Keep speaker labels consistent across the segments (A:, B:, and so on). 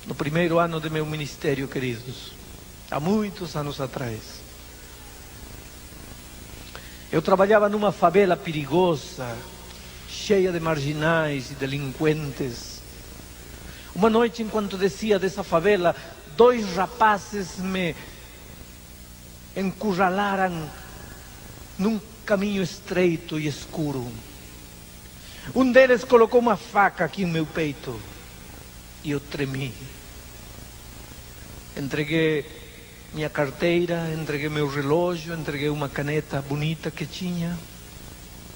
A: no primeiro ano de meu ministério, queridos, há muitos anos atrás. Eu trabalhava numa favela perigosa, cheia de marginais e delinquentes. Uma noite, enquanto descia dessa favela, 2 rapazes me encurralaram num caminho estreito e escuro. Um deles colocou uma faca aqui no meu peito e eu tremi. Entreguei minha carteira, entreguei meu relógio, entreguei uma caneta bonita que tinha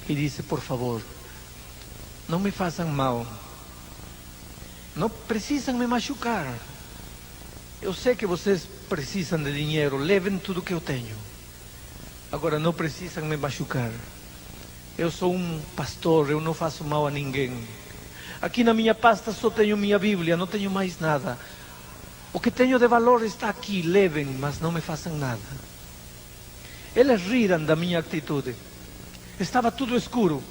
A: e disse: por favor, não me façam mal, não precisam me machucar. Eu sei que vocês precisam de dinheiro, levem tudo que eu tenho. Agora não precisam me machucar. Eu sou um pastor, eu não faço mal a ninguém. Aqui na minha pasta só tenho minha Bíblia, não tenho mais nada. O que tenho de valor está aqui, levem, mas não me façam nada. Eles riram da minha atitude. Estava tudo escuro.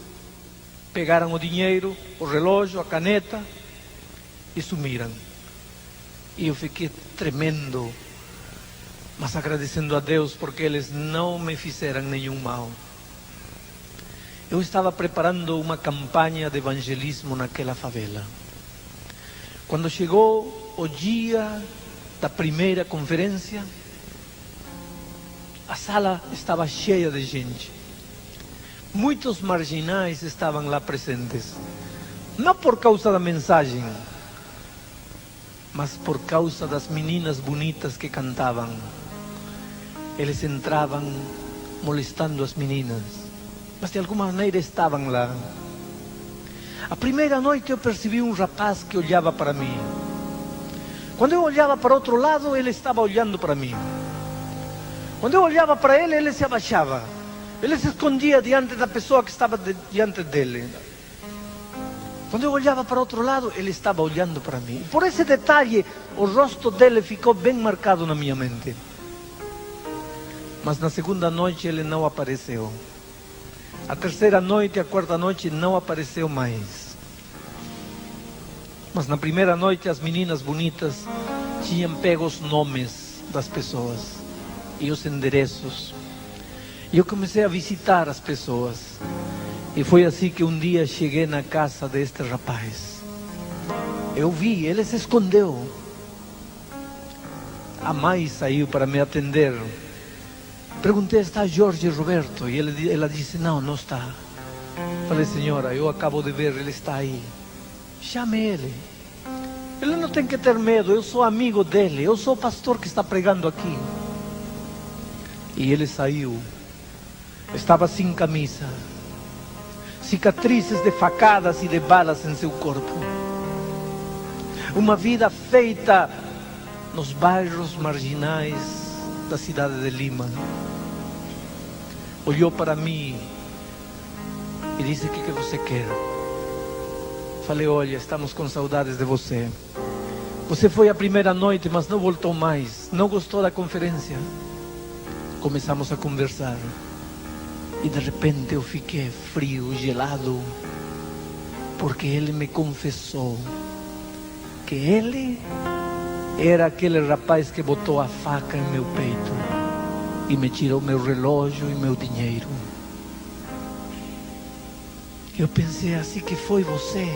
A: Pegaram o dinheiro, o relógio, a caneta e sumiram. E eu fiquei tremendo, mas agradecendo a Deus porque eles não me fizeram nenhum mal. Eu estava preparando uma campanha de evangelismo naquela favela. Quando chegou o dia da primeira conferência, a sala estava cheia de gente. Muitos marginais estavam lá presentes. Não por causa da mensagem, mas por causa das meninas bonitas que cantavam. Eles entravam molestando as meninas, mas de alguma maneira estavam lá. A primeira noite eu percebi um rapaz que olhava para mim. Quando eu olhava para outro lado, ele estava olhando para mim. Quando eu olhava para ele, ele se abaixava. Ele se escondia diante da pessoa que estava diante dele. Quando eu olhava para outro lado, ele estava olhando para mim. Por esse detalhe, o rosto dele ficou bem marcado na minha mente. Mas na segunda noite ele não apareceu. A terceira noite, a quarta noite, não apareceu mais. Mas na primeira noite, as meninas bonitas tinham pego os nomes das pessoas e os endereços. E eu comecei a visitar as pessoas. E foi assim que um dia cheguei na casa deste rapaz. Eu vi, ele se escondeu. A mãe saiu para me atender. Perguntei: está Jorge Roberto? E ela disse: não, não está. Falei: senhora, eu acabo de ver, ele está aí. Chame ele. Ele não tem que ter medo, eu sou amigo dele, eu sou o pastor que está pregando aqui. E ele saiu. Estava sem camisa, cicatrizes de facadas e de balas em seu corpo. Uma vida feita nos bairros marginais da cidade de Lima. Olhou para mim e disse: o que você quer? Falei: olha, estamos com saudades de você. Você foi a primeira noite, mas não voltou mais. Não gostou da conferência. Começamos a conversar. E de repente eu fiquei frio, gelado, porque ele me confessou que ele era aquele rapaz que botou a faca em meu peito e me tirou meu relógio e meu dinheiro. Eu pensei: assim que foi você?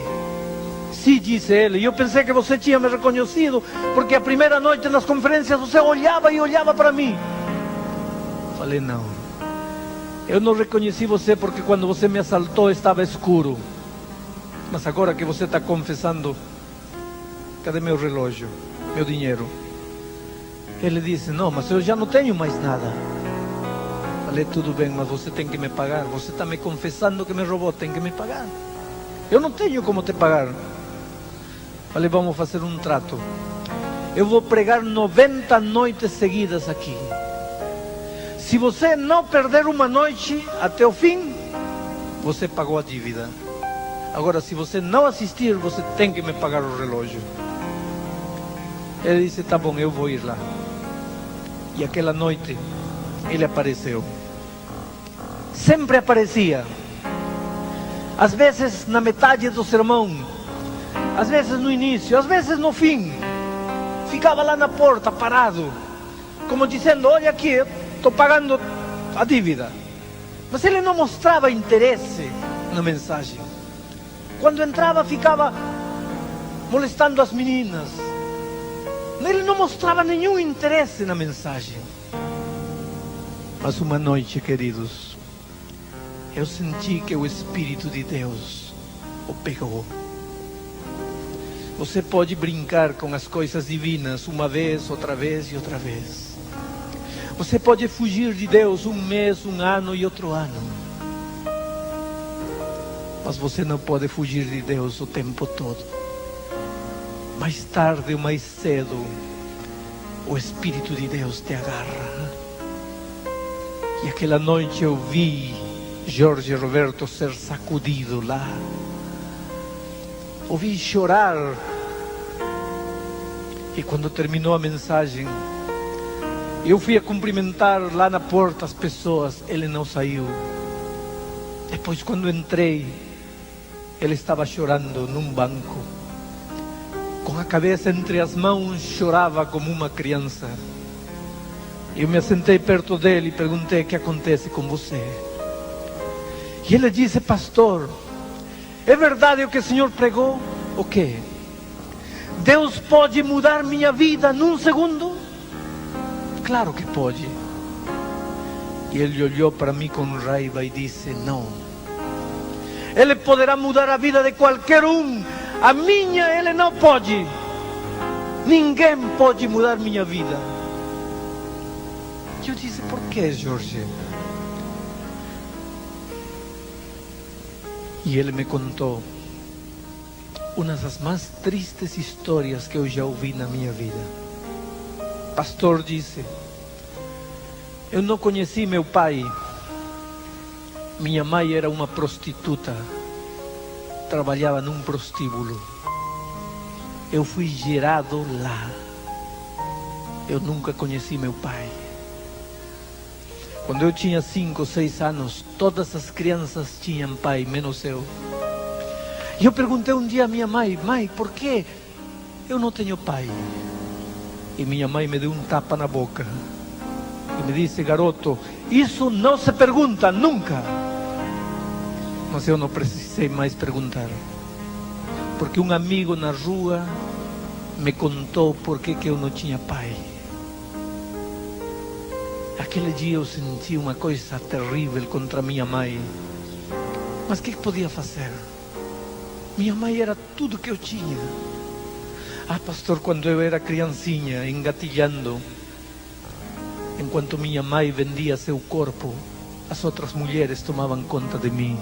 A: Sim, disse ele. E eu pensei que você tinha me reconhecido, porque a primeira noite nas conferências você olhava e olhava para mim. Falei: não, eu não reconheci você porque quando você me assaltou estava escuro. Mas agora que você está confessando, cadê meu relógio, meu dinheiro? Ele disse: não, mas eu já não tenho mais nada. Falei: tudo bem, mas você tem que me pagar. Você está me confessando que me roubou, tem que me pagar. Eu não tenho como te pagar. Falei: vamos fazer um trato. Eu vou pregar 90 noites seguidas aqui. Se você não perder uma noite até o fim, você pagou a dívida. Agora, se você não assistir, você tem que me pagar o relógio. Ele disse: tá bom, eu vou ir lá. E aquela noite ele apareceu. Sempre aparecia. Às vezes na metade do sermão, às vezes no início, às vezes no fim. ficava lá na porta, parado, como dizendo, olha aqui, estou pagando a dívida. Mas ele não mostrava interesse na mensagem. Quando entrava, ficava molestando as meninas. Ele não mostrava nenhum interesse na mensagem. Mas uma noite, queridos, eu senti que o Espírito de Deus o pegou. Você pode brincar com as coisas divinas uma vez, outra vez e outra vez. Você pode fugir de Deus um mês, um ano e outro ano. Mas você não pode fugir de Deus o tempo todo. Mais tarde ou mais cedo, o Espírito de Deus te agarra. E aquela noite eu vi Jorge Roberto ser sacudido lá. Ouvi chorar. E quando terminou a mensagem, eu fui a cumprimentar lá na porta as pessoas. Ele não saiu. Depois, quando entrei, ele estava chorando num banco. Com a cabeça entre as mãos, chorava como uma criança. Eu me assentei perto dele e perguntei: o que acontece com você? E ele disse: pastor, é verdade o que o senhor pregou? O quê? Deus pode mudar minha vida num segundo? Claro que pode. E ele olhou para mim com raiva e disse: não. Ele poderá mudar a vida de qualquer um. A minha ele não pode. Ninguém pode mudar minha vida. Eu disse: por que, Jorge? E ele me contou uma das mais tristes histórias que eu já ouvi na minha vida. Pastor disse: eu não conheci meu pai. Minha mãe era uma prostituta, trabalhava num prostíbulo. Eu fui gerado lá. Eu nunca conheci meu pai. Quando eu tinha 5 ou 6 anos, todas as crianças tinham pai, menos eu. E eu perguntei um dia à minha mãe: mãe, por que eu não tenho pai? E minha mãe me deu um tapa na boca e me disse: garoto, isso não se pergunta nunca. Mas eu não precisei mais perguntar, porque um amigo na rua me contou por que eu não tinha pai. Aquele dia eu senti uma coisa terrível contra minha mãe. Mas o que podia fazer? Minha mãe era tudo que eu tinha. Pastor, quando eu era criancinha, engatilhando, enquanto minha mãe vendia seu corpo, as outras mulheres tomavam conta de mim.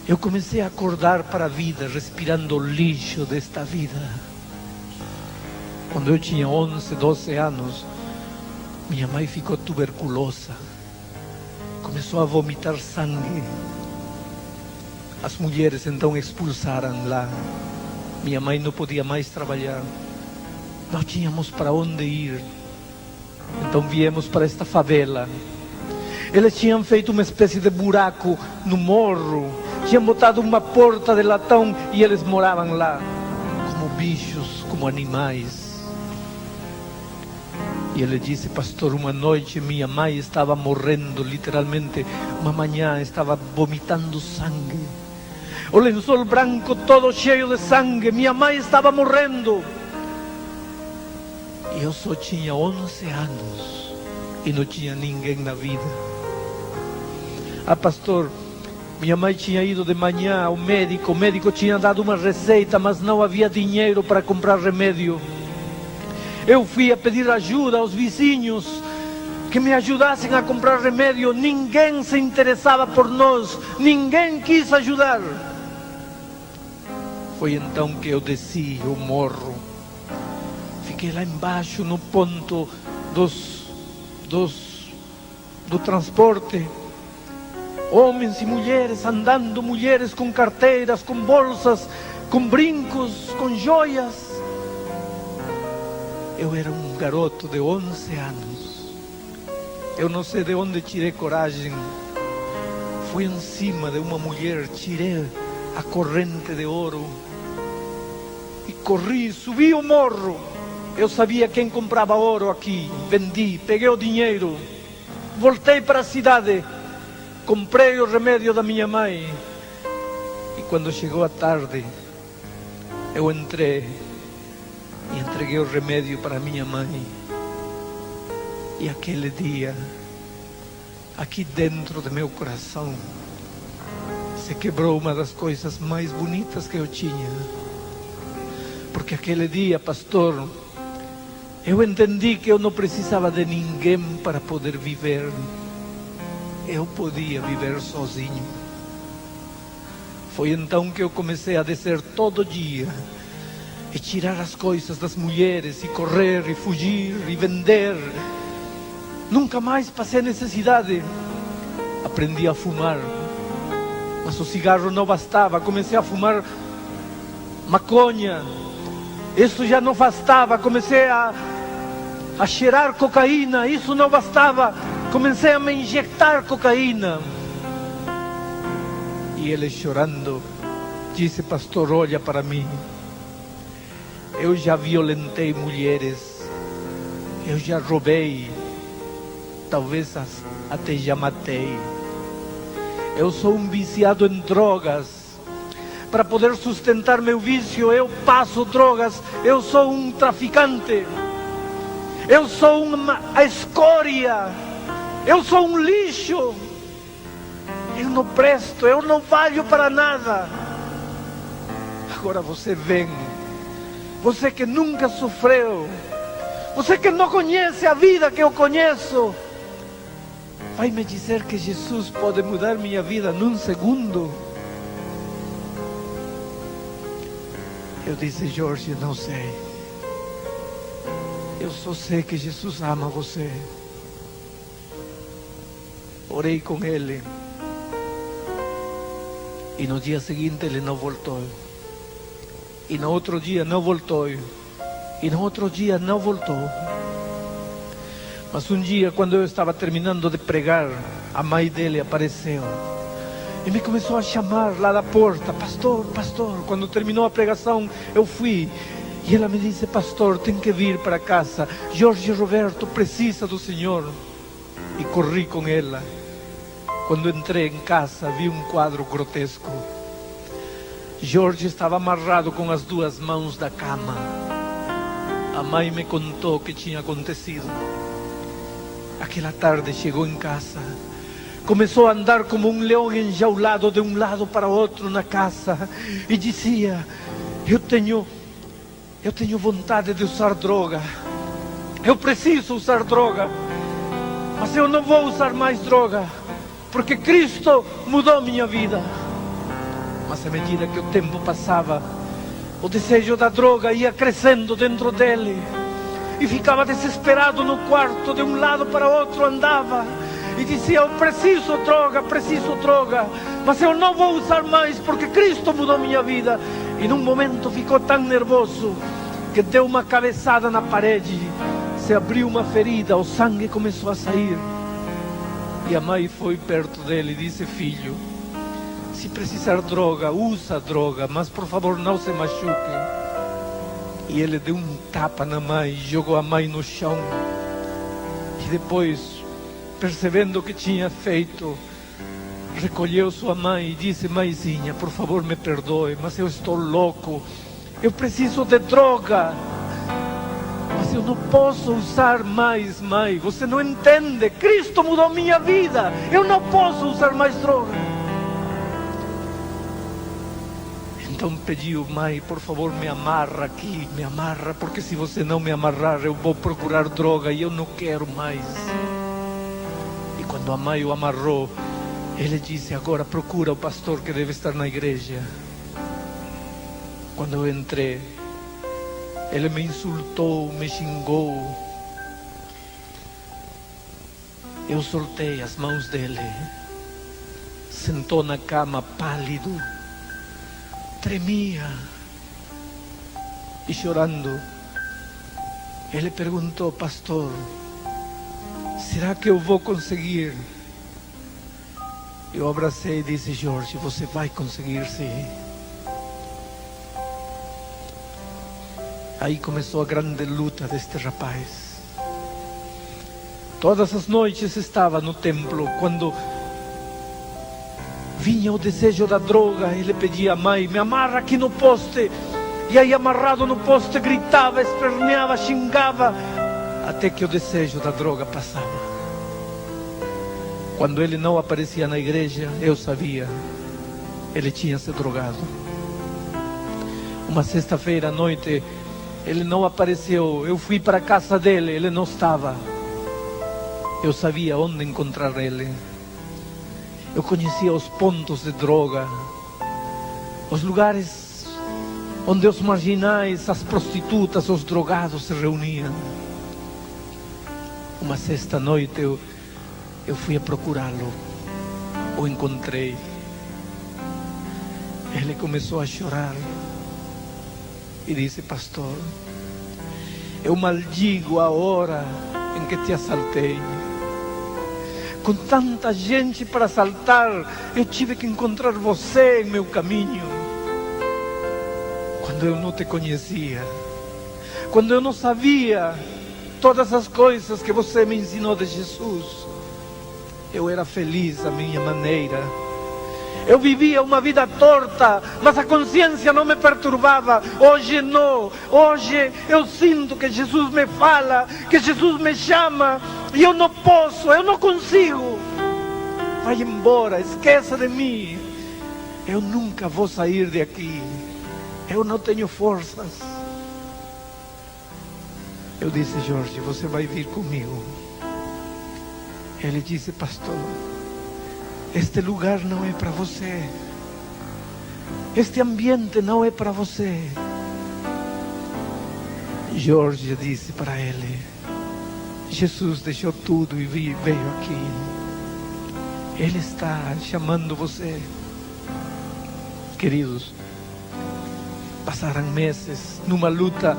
A: Eu comecei a acordar para a vida, respirando o lixo desta vida. Quando eu tinha 11, 12 anos, minha mãe ficou tuberculosa. Começou a vomitar sangue. As mulheres então expulsaram lá. Minha mãe não podia mais trabalhar. Não tínhamos para onde ir. Então viemos para esta favela. Eles tinham feito uma espécie de buraco no morro. Tinham botado uma porta de latão e eles moravam lá, como bichos, como animais. E ele disse: pastor, uma noite minha mãe estava morrendo, literalmente. Uma manhã estava vomitando sangue. O lençol branco todo cheio de sangue. Minha mãe estava morrendo. E eu só tinha 11 anos e não tinha ninguém na vida. Pastor, minha mãe tinha ido de manhã ao médico. O médico tinha dado uma receita, mas não havia dinheiro para comprar remédio. Eu fui a pedir ajuda aos vizinhos que me ajudassem a comprar remédio. Ninguém se interessava por nós. Ninguém quis ajudar. Foi então que eu desci o morro. Fiquei lá embaixo no ponto do transporte. Homens e mulheres andando, mulheres com carteiras, com bolsas, com brincos, com joias. Eu era um garoto de 11 anos. Eu não sei de onde tirei coragem. Fui em cima de uma mulher, tirei a corrente de ouro E corri, subi o morro. Eu sabia quem comprava ouro aqui. Vendi, peguei o dinheiro. Voltei para a cidade. Comprei o remédio da minha mãe. E quando chegou a tarde, eu entrei e entreguei o remédio para minha mãe. E aquele dia, aqui dentro do meu coração, se quebrou uma das coisas mais bonitas que eu tinha. Porque aquele dia, pastor, eu entendi que eu não precisava de ninguém para poder viver. Eu podia viver sozinho. Foi então que eu comecei a descer todo dia e tirar as coisas das mulheres e correr e fugir e vender. Nunca mais passei necessidade. Aprendi a fumar, mas o cigarro não bastava. Comecei a fumar maconha. Isso já não bastava. Comecei a cheirar cocaína. Isso não bastava. Comecei a me injetar cocaína. E ele chorando disse: pastor, olha para mim. Eu já violentei mulheres. Eu já roubei. Talvez até já matei. Eu sou um viciado em drogas. Para poder sustentar meu vício, eu passo drogas. Eu sou um traficante. Eu sou a escória. Eu sou um lixo. Eu não presto, eu não valho para nada. Agora você vem. Você que nunca sofreu. Você que não conhece a vida que eu conheço. Vai me dizer que Jesus pode mudar minha vida num segundo? Eu disse: Jorge, não sei. Eu só sei que Jesus ama você. Orei com ele. E no dia seguinte ele não voltou. E no outro dia não voltou. E no outro dia não voltou. Mas um dia, quando eu estava terminando de pregar, a mãe dele apareceu. E me começou a chamar lá da porta: pastor, pastor. Quando terminou a pregação, eu fui. E ela me disse: pastor, tem que vir para casa. Jorge Roberto precisa do Senhor. E corri com ela. Quando entrei em casa, vi um quadro grotesco. Jorge estava amarrado com as duas mãos da cama. A mãe me contou o que tinha acontecido. Aquela tarde chegou em casa. Começou a andar como um leão enjaulado de um lado para outro na casa. E dizia: eu tenho vontade de usar droga. Eu preciso usar droga. Mas eu não vou usar mais droga. Porque Cristo mudou minha vida. Mas à medida que o tempo passava, o desejo da droga ia crescendo dentro dele. E ficava desesperado no quarto, de um lado para outro andava. E dizia: eu preciso droga. Mas eu não vou usar mais porque Cristo mudou minha vida. E num momento ficou tão nervoso que deu uma cabeçada na parede. Se abriu uma ferida, o sangue começou a sair. E a mãe foi perto dele e disse: filho, se precisar droga, usa droga, mas por favor não se machuque. E ele deu um tapa na mãe, jogou a mãe no chão. E depois, percebendo o que tinha feito, recolheu sua mãe e disse: mãezinha, por favor me perdoe, mas eu estou louco. Eu preciso de droga. Mas eu não posso usar mais, mãe. Você não entende. Cristo mudou minha vida. Eu não posso usar mais droga. Então pediu: mãe, por favor me amarra aqui. Me amarra, porque se você não me amarrar, eu vou procurar droga e eu não quero mais. E quando a mãe o amarrou, ele disse: agora procura o pastor que deve estar na igreja. Quando eu entrei, ele me insultou, me xingou. Eu soltei as mãos dele. Sentou na cama pálido, tremia e chorando. Ele perguntou: pastor, será que eu vou conseguir? Eu abracei e disse: Jorge, você vai conseguir sim. Aí começou a grande luta deste rapaz. Todas as noites estava no templo. Quando vinha o desejo da droga, ele pedia à mãe: me amarra aqui no poste. E aí, amarrado no poste, gritava, esperneava, xingava, até que o desejo da droga passava. Quando ele não aparecia na igreja, eu sabia, ele tinha se drogado. Uma sexta-feira à noite, ele não apareceu. Eu fui para a casa dele, ele não estava. Eu sabia onde encontrar ele. Eu conhecia os pontos de droga, os lugares onde os marginais, as prostitutas, os drogados se reuniam. Uma sexta noite eu fui a procurá-lo. O encontrei. Ele começou a chorar e disse: pastor, eu maldigo a hora em que te assaltei. Com tanta gente para assaltar, eu tive que encontrar você em meu caminho. Quando eu não te conhecia, quando eu não sabia todas as coisas que você me ensinou de Jesus, eu era feliz à minha maneira. Eu vivia uma vida torta, mas a consciência não me perturbava. Hoje não. Hoje eu sinto que Jesus me fala, que Jesus me chama, e eu não posso, eu não consigo. Vai embora, esqueça de mim. Eu nunca vou sair de aqui. Eu não tenho forças. Eu disse: Jorge, você vai vir comigo. Ele disse: pastor, este lugar não é para você. Este ambiente não é para você. Jorge disse para ele: Jesus deixou tudo e veio aqui. Ele está chamando você. Queridos, passaram meses numa luta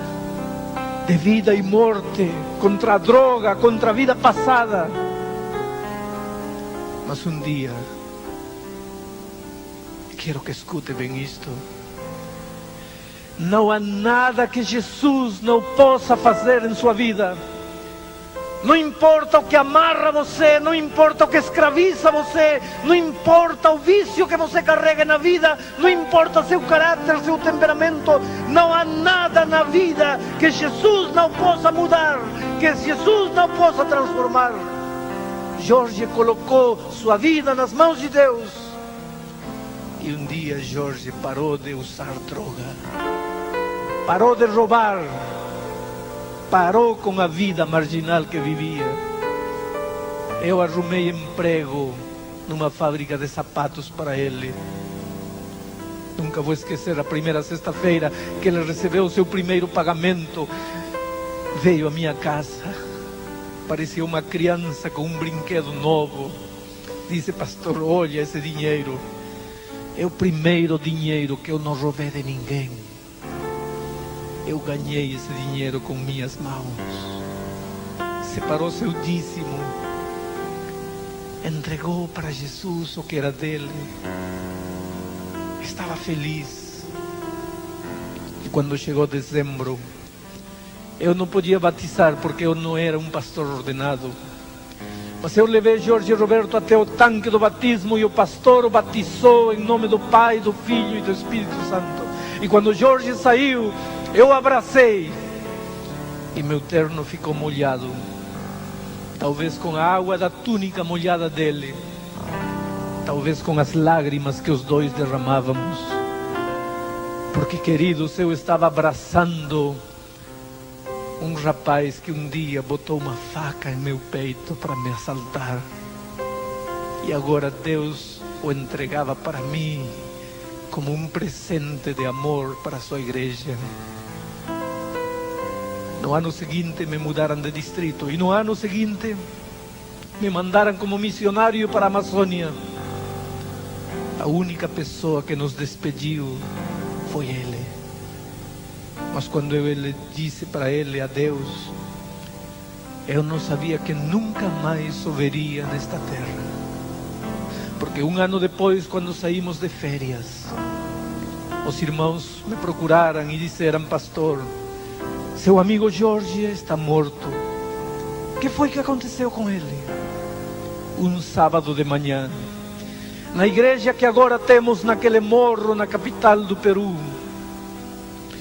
A: de vida e morte, contra a droga, contra a vida passada. Mas um dia, quero que escute bem isto: não há nada que Jesus não possa fazer em sua vida. Não importa o que amarra você, não importa o que escraviza você, não importa o vício que você carrega na vida, não importa seu caráter, seu temperamento, não há nada na vida que Jesus não possa mudar, que Jesus não possa transformar. Jorge colocou sua vida nas mãos de Deus. E um dia Jorge parou de usar droga, parou de roubar, parou com a vida marginal que vivia. Eu arrumei emprego numa fábrica de sapatos para ele. Nunca vou esquecer a primeira sexta-feira que ele recebeu o seu primeiro pagamento. Veio à minha casa, parecia uma criança com um brinquedo novo. Disse: pastor, olha esse dinheiro. É o primeiro dinheiro que eu não roubei de ninguém. Eu ganhei esse dinheiro com minhas mãos. Separou seu dízimo, entregou para Jesus o que era dele. Estava feliz. E quando chegou dezembro, eu não podia batizar porque eu não era um pastor ordenado. Mas eu levei Jorge Roberto até o tanque do batismo e o pastor o batizou em nome do Pai, do Filho e do Espírito Santo. E quando Jorge saiu, eu abracei e meu terno ficou molhado, talvez com a água da túnica molhada dele, talvez com as lágrimas que os dois derramávamos. Porque, queridos, eu estava abraçando um rapaz que um dia botou uma faca em meu peito para me assaltar. E agora Deus o entregava para mim como um presente de amor para a sua igreja. No ano seguinte me mudaram de distrito. E no ano seguinte me mandaram como missionário para a Amazônia. A única pessoa que nos despediu foi ele. Mas quando eu disse para ele adeus, eu não sabia que nunca mais o veria nesta terra. Porque um ano depois, quando saímos de férias, os irmãos me procuraram e disseram: pastor, Seu amigo Jorge está morto. O que foi que aconteceu com ele? Um sábado de manhã, na igreja que agora temos naquele morro na capital do Peru,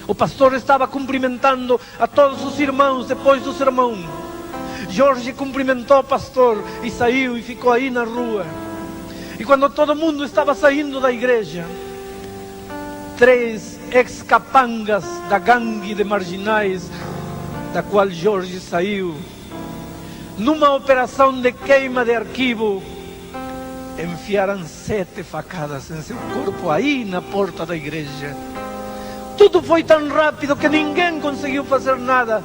A: o pastor estava cumprimentando a todos os irmãos depois do sermão. Jorge cumprimentou o pastor e saiu e ficou aí na rua. E quando todo mundo estava saindo da igreja, 3 ex-capangas da gangue de marginais da qual Jorge saiu, numa operação de queima de arquivo, enfiaram 7 facadas em seu corpo aí na porta da igreja. Tudo foi tão rápido que ninguém conseguiu fazer nada.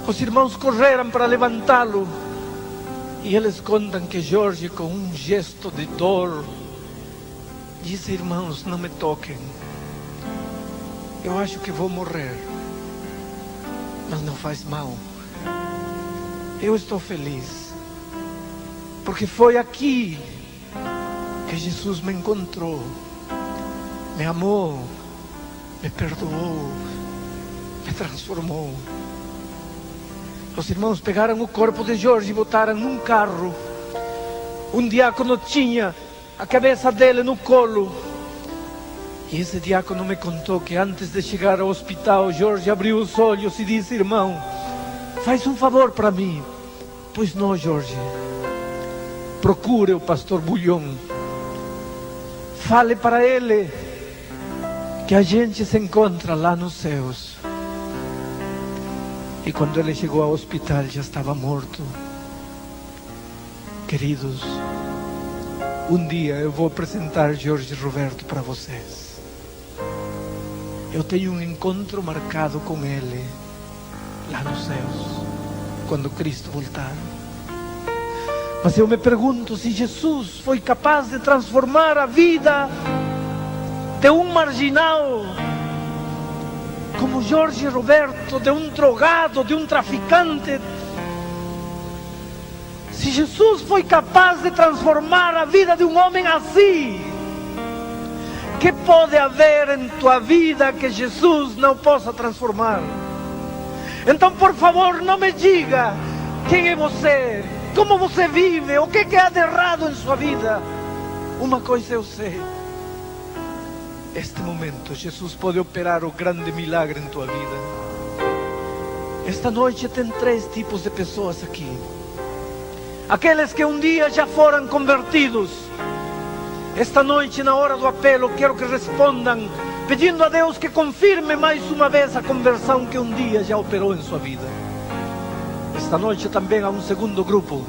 A: Os irmãos correram para levantá-lo. E eles contam que Jorge, com um gesto de dor, disse: irmãos, não me toquem. Eu acho que vou morrer. Mas não faz mal. Eu estou feliz. Porque foi aqui que Jesus me encontrou, me amou, me perdoou, me transformou. Os irmãos pegaram o corpo de Jorge e botaram num carro. Um diácono tinha a cabeça dele no colo. E esse diácono me contou que antes de chegar ao hospital, Jorge abriu os olhos e disse: irmão, faz um favor para mim. Pois não, Jorge. Procure o pastor Bulhão. Fale para ele que a gente se encontra lá nos céus. E quando ele chegou ao hospital já estava morto. Queridos, um dia eu vou apresentar Jorge Roberto para vocês. Eu tenho um encontro marcado com ele lá nos céus, quando Cristo voltar. Mas eu me pergunto se Jesus foi capaz de transformar a vida de um marginal como Jorge Roberto, de um drogado, de um traficante. Se Jesus foi capaz de transformar a vida de um homem assim, que pode haver em tua vida que Jesus não possa transformar? Então, por favor, não me diga quem é você, como você vive, o que há de errado em sua vida. Uma coisa eu sei: este momento Jesus pode operar o grande milagre em tua vida. Esta noite tem 3 tipos de pessoas aqui. Aqueles que um dia já foram convertidos. Esta noite, na hora do apelo, quero que respondam, pedindo a Deus que confirme mais uma vez a conversão que um dia já operou em sua vida. Esta noite também há um segundo grupo.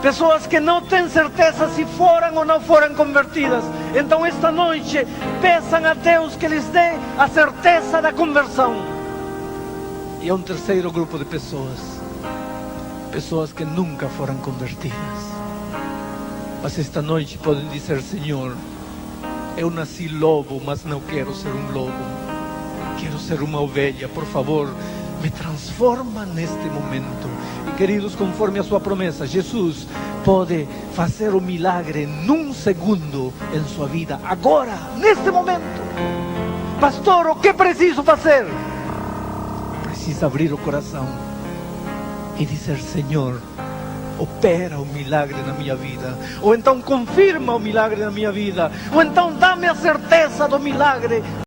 A: Pessoas que não têm certeza se foram ou não foram convertidas. Então esta noite peçam a Deus que lhes dê a certeza da conversão. E há um terceiro grupo de pessoas. Pessoas que nunca foram convertidas. Mas esta noite podem dizer: Senhor, eu nasci lobo, mas não quero ser um lobo. Quero ser uma ovelha, por favor, me transforma neste momento. E queridos, conforme a sua promessa, Jesus pode fazer o milagre num segundo em sua vida, agora, neste momento. Pastor, o que preciso fazer? Precisa abrir o coração e dizer: Senhor, opera o milagre na minha vida. Ou então confirma o milagre na minha vida. Ou então dá-me a certeza do milagre.